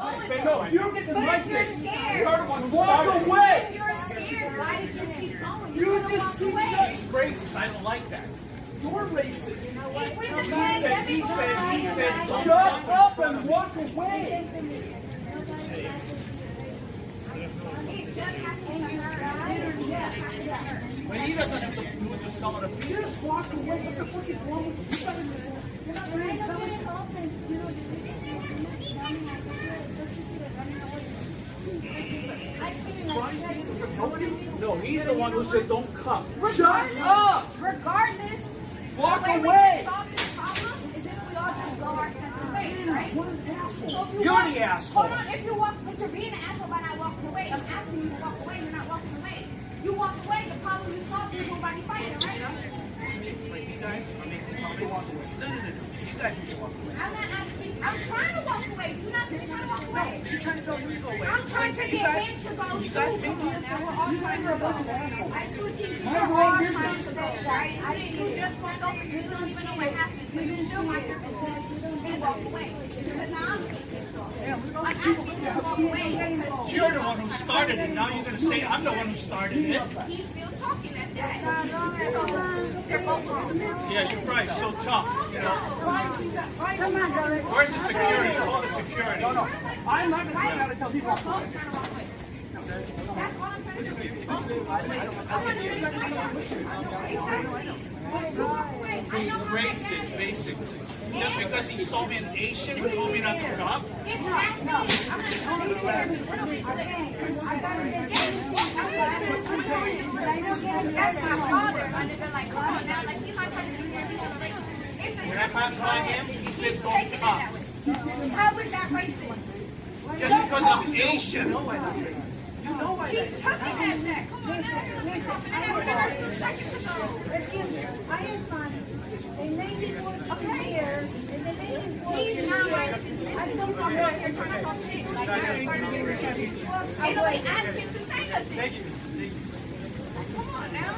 No, you don't get the right You're thing. scared. You're the one who started. Walk away. You're scared. Why did you keep going? You You just keep away. He's racist. I don't like that. You're racist. If we He defend said, shut up and walk away. But he doesn't have to do with some of the people. Just walk away. What the fuck is wrong with you? You're not ready to tell me. No, he's the one who said don't come. Shut up! Regardless, Walk the way away! we solve this problem is if we all just go our separate ways, right? So if you You're walk- the asshole. Hold on, if you walk, but you're being an asshole by not walking away. I'm asking you to walk away, you're not walking away. You walk away, the problem you solve is nobody fighting, right? You guys are making me walk away. No. You guys need to walk away. I'm not asking, I'm trying to walk away. You're not trying to walk away. You're trying to tell me to go away. I'm trying to get him to go too. Come on now, we're all trying to go. I do teach you, we're all trying to go, right? I didn't, you just walk over, you don't even know what happened. So you still want your business and walk away. Because now I'm asking you to walk away. You're the one who started it. Now you're going to say I'm the one who started it. He's still talking at that. So they're both wrong. Yeah, you're right. So tough. You know. Come on, brother. Where's the security? Call the security. No. I'm not going to learn how to tell people. That's all I'm trying to do. He's racist, basically. Just because he saw me an Asian, he told me not to come. It's not, no. I'm not telling you. That's my father. I'd have been like, come on now. Like, he's not trying to do everything. When I passed by him, he said don't come. How is that racist? Just because I'm Asian. Keep tucking at that. Come on now. I was there 2 seconds ago. Excuse me, I am fine. They made me work here, and then they didn't work. He's not racist. I don't come out here trying to talk shit. Like, I don't ask him to say nothing. Come on now.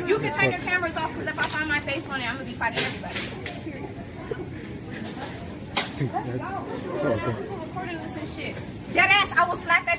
You can turn your cameras off because if I find my face on it, I'm going to be fighting everybody. People recording this and shit. That ass, I will slap that